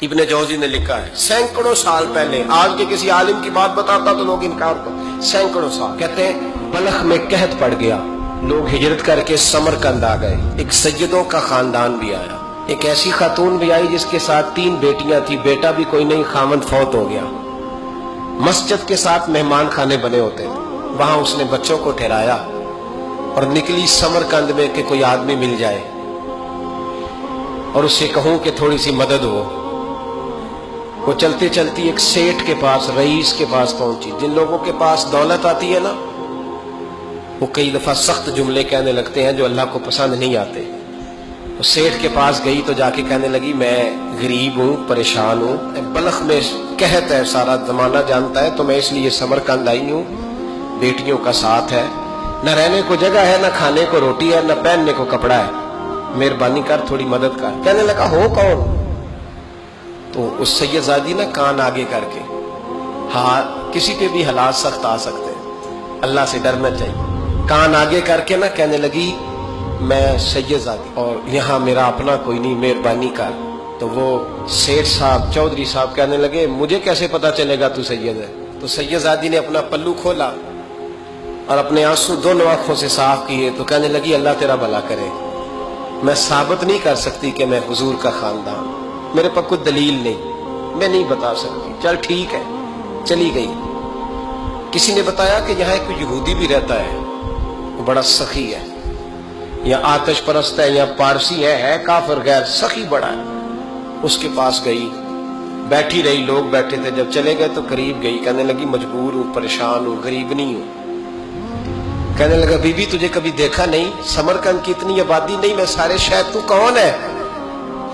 ابن جوزی نے لکھا ہے سینکڑوں سال پہلے، آج کے کسی عالم کی بات بتاتا تو لوگ انکار کرتے، سینکڑوں سال، کہتے ہیں بلخ میں قحط پڑ گیا، لوگ ہجرت کر کے سمرقند آ گئے، ایک سیدوں کا خاندان بھی آیا، ایک ایسی خاتون بھی آئی جس کے ساتھ 3 بیٹیاں تھی، بیٹا بھی کوئی نہیں، خاوند فوت ہو گیا، مسجد کے ساتھ مہمان خانے بنے ہوتے تھے، وہاں اس نے بچوں کو ٹھہرایا اور نکلی سمرقند میں کہ کوئی آدمی مل جائے اور اس سے کہوں کہ تھوڑی سی مدد ہو۔ وہ چلتے چلتی ایک سیٹھ کے پاس، رئیس کے پاس پہنچی۔ جن لوگوں کے پاس دولت آتی ہے نا، وہ کئی دفعہ سخت جملے کہنے لگتے ہیں جو اللہ کو پسند نہیں آتے۔ وہ سیٹھ کے پاس گئی تو جا کے کہنے لگی میں غریب ہوں، پریشان ہوں، بلخ میں قحط ہے، سارا زمانہ جانتا ہے، تو میں اس لیے سمرقند آئی ہوں، بیٹیوں کا ساتھ ہے، نہ رہنے کو جگہ ہے، نہ کھانے کو روٹی ہے، نہ پہننے کو کپڑا ہے، مہربانی کر تھوڑی مدد کر۔ کہنے لگا ہو کون؟ تو اس سید زادی نے کان آگے کر کے، ہاں کسی پہ بھی حالات سخت آ سکتے ہیں، اللہ سے ڈرنا چاہیے، کان آگے کر کے نہ کہنے لگی میں سید زادی اور یہاں میرا اپنا کوئی نہیں، مہربانی کر۔ تو وہ سیٹھ صاحب، چودھری صاحب کہنے لگے مجھے کیسے پتا چلے گا تو سید ہے؟ تو سید زادی نے اپنا پلو کھولا اور اپنے آنسو دونوں آنکھوں سے صاف کیے تو کہنے لگی اللہ تیرا بھلا کرے، میں ثابت نہیں کر سکتی کہ میں حضور کا خاندان، میرے پاس کوئی دلیل نہیں، میں نہیں بتا سکتی، چل ٹھیک ہے، چلی گئی۔ کسی نے بتایا کہ یہاں ایک یہودی بھی رہتا ہے، وہ بڑا سخی ہے، یا آتش پرست ہے، یا پارسی ہے کافر غیر، سخی بڑا ہے۔ اس کے پاس گئی، بیٹھی رہی، لوگ بیٹھے تھے، جب چلے گئے تو قریب گئی، کہنے لگی مجبور ہوں، پریشان ہوں، غریب نہیں ہوں۔ کہنے لگا بی بی تجھے کبھی دیکھا نہیں، سمرقند کی اتنی آبادی نہیں، میں سارے شہر، تو کون ہے؟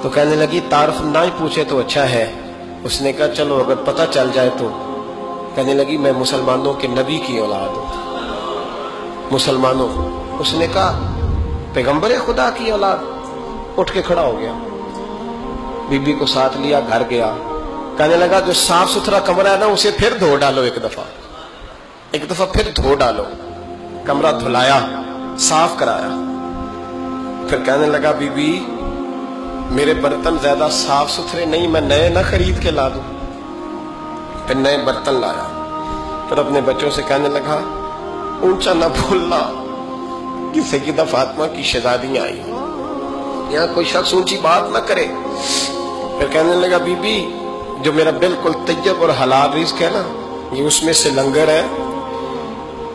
تو کہنے لگی تعارف نہ ہی پوچھے تو اچھا ہے۔ اس نے کہا چلو اگر پتہ چل جائے تو۔ کہنے لگی میں مسلمانوں کے نبی کی اولاد ہوں، مسلمانوں۔ اس نے کہا پیغمبر خدا کی اولاد؟ اٹھ کے کھڑا ہو گیا، بی بی کو ساتھ لیا، گھر گیا، کہنے لگا جو صاف ستھرا کمرہ ہے نا اسے پھر دھو ڈالو، ایک دفعہ پھر دھو ڈالو۔ کمرہ دھلایا، صاف کرایا، پھر کہنے لگا بی بی میرے برتن زیادہ صاف ستھرے نہیں، میں نئے نہ خرید کے لا دوں۔ پھر نئے برتن لایا، پھر اپنے بچوں سے کہنے لگا اونچا نہ بھولنا کہ سیدہ فاطمہ کی شہزادیاں آئی، یہاں کوئی شخص اونچی بات نہ کرے۔ پھر کہنے لگا بی بی جو میرا بالکل طیب اور حلال رزق ہے نا، یہ اس میں سے لنگر ہے،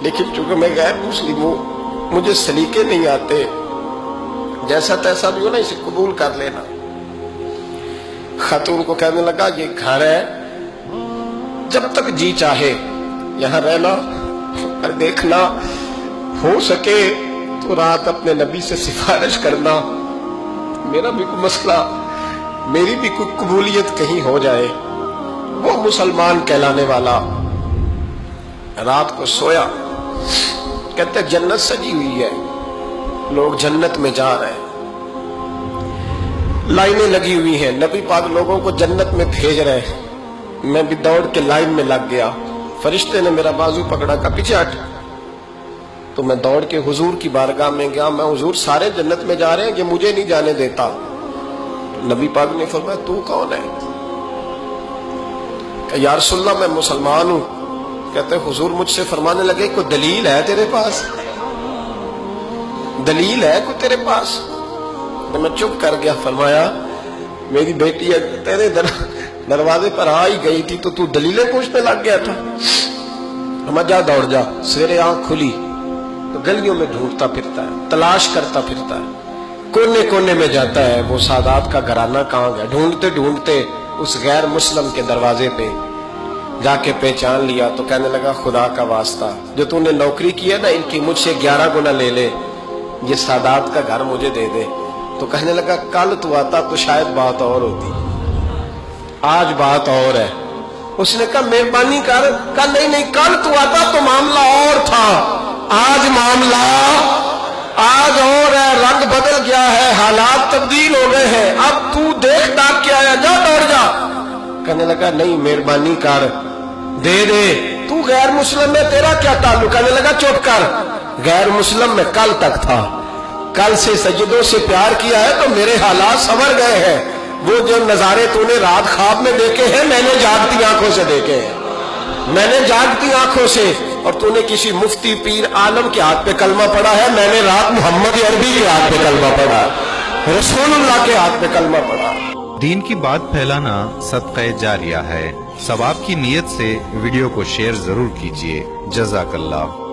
لیکن چونکہ میں غیر مسلم ہوں، مجھے سلیقے نہیں آتے، جیسا تیسا بھی ہو نا اسے قبول کر لینا۔ خاتون کو کہنے لگا یہ گھر ہے، جب تک جی چاہے یہاں رہنا، اور دیکھنا ہو سکے تو رات اپنے نبی سے سفارش کرنا، میرا بھی کوئی مسئلہ، میری بھی کوئی قبولیت کہیں ہو جائے۔ وہ مسلمان کہلانے والا رات کو سویا، کہتے جنت سجی ہوئی ہے، لوگ جنت میں جا رہے ہیں، لائنیں لگی ہوئی ہیں، نبی پاک لوگوں کو جنت میں بھیج رہے ہیں، میں بھی دوڑ کے لائن میں لگ گیا، فرشتے نے میرا بازو پکڑا، کا پیچھے ہٹ، تو میں دوڑ کے حضور کی بارگاہ میں گیا، میں حضور سارے جنت میں جا رہے ہیں، یہ مجھے نہیں جانے دیتا۔ نبی پاک نے فرمایا تو کون ہے؟ کہ یا رسول اللہ میں مسلمان ہوں۔ کہتے حضور مجھ سے فرمانے لگے کوئی دلیل ہے تیرے پاس؟ دلیل ہے کوئی تیرے پاس؟ میں چپ کر گیا۔ فرمایا میری بیٹی تیرے دروازے پر آ ہی گئی تھی تو دلیلیں پوچھنے لگ گیا تھا۔ ہم جا دوڑ جا، سویرے آنکھ کھلی تو گلیوں میں ڈھونڈتا پھرتا ہے، تلاش کرتا پھرتا ہے، کونے کونے میں جاتا ہے وہ سادات کا گھرانہ کہاں گیا، ڈھونڈتے ڈھونڈتے اس غیر مسلم کے دروازے پہ جا کے پہچان لیا تو کہنے لگا خدا کا واسطہ جو تو نے نوکری کی ہے نا ان کی مجھ سے 11 گنا لے لے، یہ سادات کا گھر مجھے دے دے۔ تو کہنے لگا کل تو آتا تو شاید بات اور ہوتی، آج بات اور ہے۔ اس نے کہا مہربانی کر، کہا نہیں کل تو آتا تو معاملہ اور تھا، آج معاملہ آج اور ہے، رنگ بدل گیا ہے، حالات تبدیل ہو گئے ہیں، اب تو دیکھ ڈاک کے آیا، جا دوڑ جا۔ کہنے لگا نہیں مہربانی کر، دے دے، تو غیر مسلم میں تیرا کیا تعلق؟ کہنے لگا چپ کر، غیر مسلم میں کل تک تھا، کل سے سجدوں سے پیار کیا ہے تو میرے حالات سنور گئے ہیں، وہ جو نظارے تو نے رات خواب میں دیکھے ہیں میں نے جاگتی آنکھوں سے دیکھے ہیں، میں نے جاگتی آنکھوں سے، اور تو نے کسی مفتی پیر عالم کے ہاتھ پہ کلمہ پڑھا ہے، میں نے رات محمد عربی کے ہاتھ پہ کلمہ پڑھا، رسول اللہ کے ہاتھ پہ کلمہ پڑھا۔ دین کی بات پھیلانا صدقہ جاریہ ہے۔ ثواب کی نیت سے ویڈیو کو شیئر ضرور کیجیے۔ جزاک اللہ۔